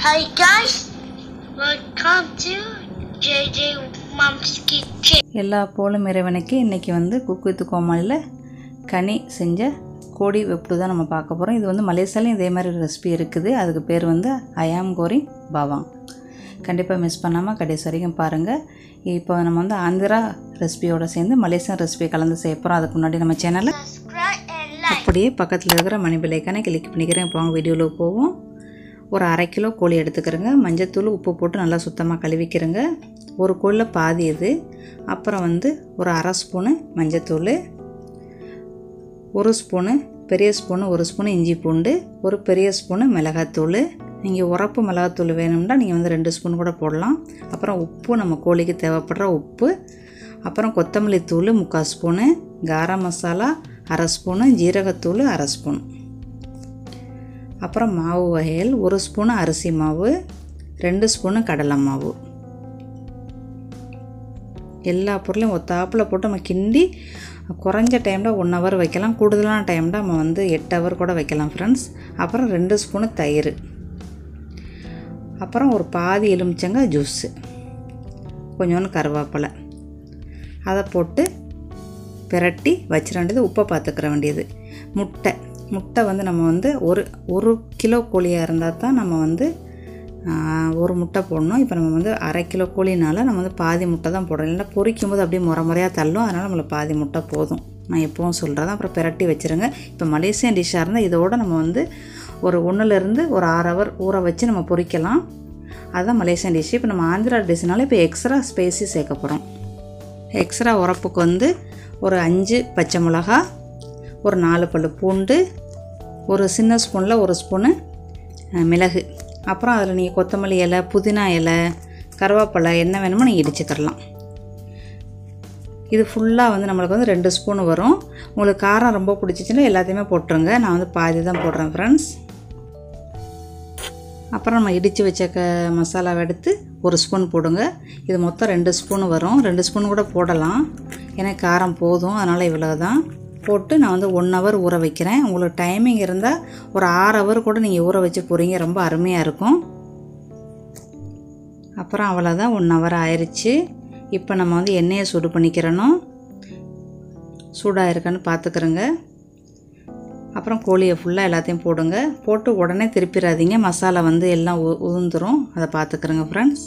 Hi guys, welcome to JJ Mom's Kitchen. எல்லா போலும் இறைவனுக்கு இன்னைக்கு வந்து குக் வித் கோமாளில கனி செஞ்ச கோடி வெப்புடு தான் நம்ம பார்க்க போறோம். இது வந்து மலேசியாலயும் இதே மாதிரி ஒரு ரெசிபி இருக்குது. அதுக்கு பேர் வந்து ayam goreng bawang. கண்டிப்பா மிஸ் பண்ணாம கடைசி வரைக்கும் பாருங்க. இப்போ நம்ம வந்து ஆந்திரா ரெசிபியோட சேர்ந்து மலேசியன் ரெசிபி கலந்து செய்ய போறோம். அதுக்கு முன்னாடி நம்ம சேனலை அப்படியே பக்கத்துல இருக்கிற மணி பெல் ஐகானை கிளிக் பண்ணிக்கிறேன். இப்போ வாங்க வீடியோல போவோம். ஒரு 1/2 கிலோ கோழி எடுத்துக்கிறங்க. மஞ்சத்தூள் உப்பு போட்டு நல்லா சுத்தமாக கழுவிக்கிறங்க. ஒரு கோழியில் பாதி இது. அப்புறம் வந்து ஒரு 1/2 ஸ்பூனு மஞ்சத்தூள், 1 ஸ்பூனு பெரிய ஸ்பூனு 1 ஸ்பூனு இஞ்சி பூண்டு, ஒரு பெரிய ஸ்பூனு மிளகாத்தூள். நீங்கள் உரப்பு மிளகாத்தூள் வேணும்னா நீங்கள் வந்து 2 ஸ்பூன் கூட போடலாம். அப்புறம் உப்பு, நம்ம கோழிக்கு தேவைப்படுற உப்பு. அப்புறம் கொத்தமல்லி தூள் 3/4 ஸ்பூனு, garam மசாலா 1/2 ஸ்பூனு, ஜீரகத்தூள் 1/2 ஸ்பூன். அப்புறம் மாவு வகைகள் 1 ஸ்பூன் அரிசி மாவு, 2 ஸ்பூன் கடலை மாவு. எல்லா பொருளையும் ஒத்தாப்பில் போட்டு நம்ம கிண்டி குறைஞ்ச டைமில் 1 ஹவர் வைக்கலாம். கூடுதலான டைமில் நம்ம வந்து 8 ஹவர் கூட வைக்கலாம் ஃப்ரெண்ட்ஸ். அப்புறம் 2 ஸ்பூனு தயிர். அப்புறம் ஒரு பாதி எலுமிச்சங்காய் ஜூஸு, கொஞ்சோண்டு கருவேப்பிலை. அதை போட்டு பிரட்டி வச்சிட வேண்டியது. உப்பை பார்த்துக்கிற வேண்டியது. முட்டை வந்து நம்ம வந்து ஒரு கிலோ கோழியாக இருந்தால் தான் நம்ம வந்து ஒரு முட்டை போடணும். இப்போ நம்ம வந்து 1/2 கிலோ கோழினால நம்ம வந்து பாதி முட்டை தான் போடுறோம். இல்லைன்னா பொரிக்கும் போது அப்படியே முறையாக தள்ளும். அதனால் நம்மளுக்கு பாதி முட்டை போதும். நான் எப்பவும் சொல்கிறேன். அப்புறம் பிரட்டி வச்சுருங்க. இப்போ மலேசியன் டிஷ்ஷாக இருந்தால் இதோடு நம்ம வந்து ஒரு 1லேருந்து ஒரு 6 ஹவர் ஊற வச்சு நம்ம பொரிக்கலாம். அதுதான் மலேசியன் டிஷ்ஷு. இப்போ நம்ம ஆந்திரா டிஷ்னால இப்போ எக்ஸ்ட்ரா ஸ்பைசி சேர்க்க போகிறோம். எக்ஸ்ட்ரா உரப்புக்கு வந்து ஒரு 5 பச்சை மிளகா, ஒரு 4 பல்லு பூண்டு, ஒரு சின்ன ஸ்பூனில் 1 ஸ்பூனு மிளகு. அப்புறம் அதில் நீங்கள் கொத்தமல்லி இலை, புதினா இலை, கருவேப்பிலை என்ன வேணுமோ நீங்கள் இடிச்சுக்கிறலாம். இது ஃபுல்லாக வந்து நம்மளுக்கு வந்து 2 ஸ்பூன் வரும். உங்களுக்கு காரம் ரொம்ப பிடிச்சிச்சின்னா எல்லாத்தையுமே போட்டுருங்க. நான் வந்து பாதி தான் போடுறேன் ஃப்ரெண்ட்ஸ். அப்புறம் நம்ம இடித்து வச்ச மசாலாவை எடுத்து 1 ஸ்பூன் போடுங்க. இது மொத்தம் 2 ஸ்பூன் வரும். 2 ஸ்பூன் கூட போடலாம். எனக்கு காரம் போதும், அதனால் இவ்வளோ தான் போட்டு நான் வந்து 1 ஹவர் ஊற வைக்கிறேன். உங்களுக்கு டைமிங் இருந்தால் ஒரு 6 ஹவர் கூட நீங்கள் ஊற வச்சு போகிறீங்க. ரொம்ப அருமையாக இருக்கும். அப்புறம் அவ்வளோதான், 1 ஹவர் ஆயிடுச்சு. இப்போ நம்ம வந்து எண்ணெயை சூடு பண்ணிக்கிறணும். சூடாக இருக்கான்னு பார்த்துக்கிறோங்க. அப்புறம் கோழியை ஃபுல்லாக எல்லாத்தையும் போடுங்க. போட்டு உடனே திருப்பிடாதீங்க. மசாலா வந்து எல்லாம் உதிர்ந்துடும். அதை பார்த்துக்கிறோங்க ஃப்ரெண்ட்ஸ்.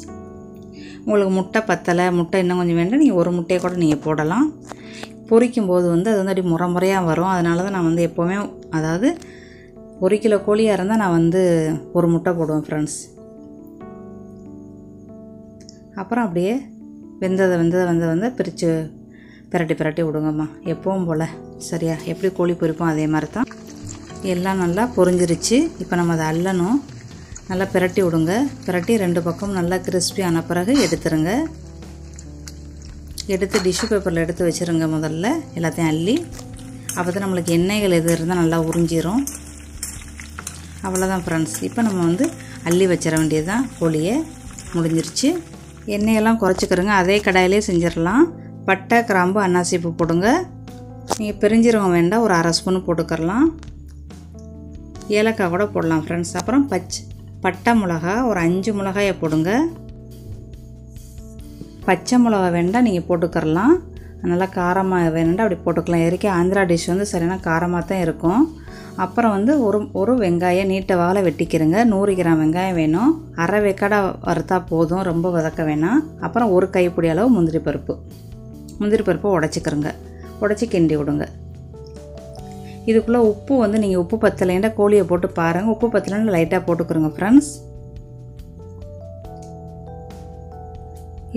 உங்களுக்கு முட்டை பத்தலை, முட்டை இன்னும் கொஞ்சம் வேண்டாம், நீங்கள் 1 முட்டையை கூட நீங்கள் போடலாம். பொரிக்கும் போது வந்து அது வந்து அப்படி முறையாக வரும். அதனால தான் நான் வந்து எப்போவுமே, அதாவது 1 கிலோ கோழியாக இருந்தால் நான் வந்து 1 முட்டை போடுவேன் ஃப்ரெண்ட்ஸ். அப்புறம் அப்படியே வெந்ததை பிரித்து பிரட்டி விடுங்கம்மா. எப்பவும் போல் சரியா எப்படி கோழி பொரிப்போம் அதே மாதிரி தான். எல்லாம் நல்லா பொரிஞ்சிருச்சு. இப்போ நம்ம அதை அள்ளணும். நல்லா பிரட்டி விடுங்க. பிரட்டி 2 பக்கம் நல்லா கிறிஸ்பி ஆன பிறகு எடுத்துருங்க. எடுத்து டிஷ்யூ பேப்பரில் எடுத்து வச்சுருங்க. முதல்ல எல்லாத்தையும் அள்ளி, அப்போ தான் நம்மளுக்கு எண்ணெய்கள் எது இருந்தால் நல்லா உறிஞ்சிரும். அவ்வளோதான் ஃப்ரெண்ட்ஸ். இப்போ நம்ம வந்து அள்ளி வச்சிட வேண்டியது தான். கோழியை முடிஞ்சிருச்சு. எண்ணெயெல்லாம் குறைச்சிக்கிறோங்க. அதே கடாயிலே செஞ்சிடலாம். பட்டை, கிராம்பு, அன்னாசி பூ போடுங்க. நீங்கள் பெருஞ்சீரகம் வேண்டாம், ஒரு 1/2 ஸ்பூன் போட்டுக்கிறலாம். ஏலக்காய் கூட போடலாம் ஃப்ரெண்ட்ஸ். அப்புறம் பட்டை மிளகா ஒரு 5 மிளகாயை போடுங்க. பச்சை மிளகா வேண்டாம், நீங்கள் போட்டுக்கிறலாம். நல்லா காரமாக வேணுண்டா அப்படி போட்டுக்கலாம். இறக்கி ஆந்திரா டிஷ் வந்து சரியான காரமாக தான் இருக்கும். அப்புறம் வந்து ஒரு வெங்காயம் நீட்ட வாகலை வெட்டிக்கிறங்க. 100 கிராம் வெங்காயம் வேணும். 1/2 வேக்காடை வறுத்தா போதும், ரொம்ப வதக்க வேணாம். அப்புறம் ஒரு கைப்பிடி அளவு முந்திரி பருப்பு உடச்சிக்கிறங்க. உடச்சி கிண்டி விடுங்க. இதுக்குள்ளே உப்பு வந்து நீங்கள் உப்பு பத்தலைன்னா கோழியை போட்டு பாருங்கள். உப்பு பத்தலைன்னு லைட்டாக போட்டுக்கிறோங்க ஃப்ரெண்ட்ஸ்.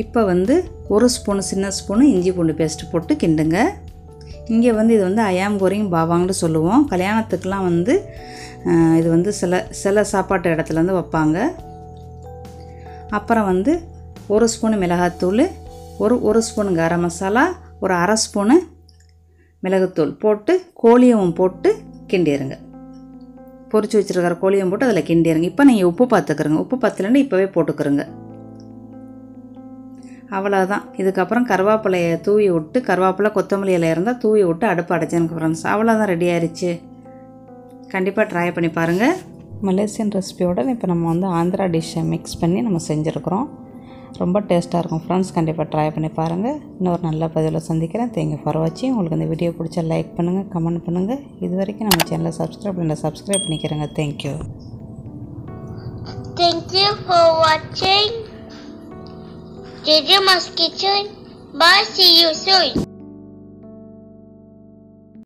இப்போ வந்து 1 ஸ்பூனு சின்ன ஸ்பூனு இஞ்சி பூண்டு பேஸ்ட்டு போட்டு கிண்டுங்க. இங்கே வந்து இது வந்து ayam goreng bawangன்னு சொல்லுவோம். கல்யாணத்துக்கெலாம் வந்து இது வந்து சில சாப்பாட்டு இடத்துலேருந்து வைப்பாங்க. அப்புறம் வந்து 1 ஸ்பூனு மிளகாத்தூள், ஒரு ஸ்பூன் garam மசாலா, ஒரு 1/2 ஸ்பூனு மிளகுத்தூள் போட்டு கோழியும் போட்டு கிண்டிடுங்க. பொரிச்சு வச்சுருக்கிற கோழியும் போட்டு அதில் கிண்டிடுங்க. இப்போ நீங்கள் உப்பு பார்த்துக்கிறங்க. உப்பு பத்தலைன்னு இப்போவே போட்டுக்கிறங்க. அவ்வளோதான். இதுக்கப்புறம் கருவேப்பிலையை தூவி விட்டு, கருவேப்பிலை கொத்தமல்லி இலை இருந்தால் தூவி விட்டு அடுப்பு அடைச்சேனுக்கு ஃப்ரெண்ட்ஸ். அவ்வளோதான், ரெடி ஆயிடுச்சு. கண்டிப்பாக ட்ரை பண்ணி பாருங்கள். மலேசியன் ரெசிபியோட இப்போ நம்ம வந்து ஆந்திரா டிஷ்ஷை மிக்ஸ் பண்ணி நம்ம செஞ்சுருக்குறோம். ரொம்ப டேஸ்ட்டாக இருக்கும் ஃப்ரெண்ட்ஸ். கண்டிப்பாக ட்ரை பண்ணி பாருங்கள். இன்னொரு நல்ல பதிவில் சந்திக்கிறேன். தேங்க்யூ ஃபார் வாட்சிங். உங்களுக்கு இந்த வீடியோ பிடிச்சா லைக் பண்ணுங்கள், கமெண்ட் பண்ணுங்கள். இது வரைக்கும் நம்ம சேனலை சப்ஸ்கிரைப் பண்ணிக்கிறேங்க. Thank you. Thank you for watching JJ Mom's Kitchen. Bye, see you soon.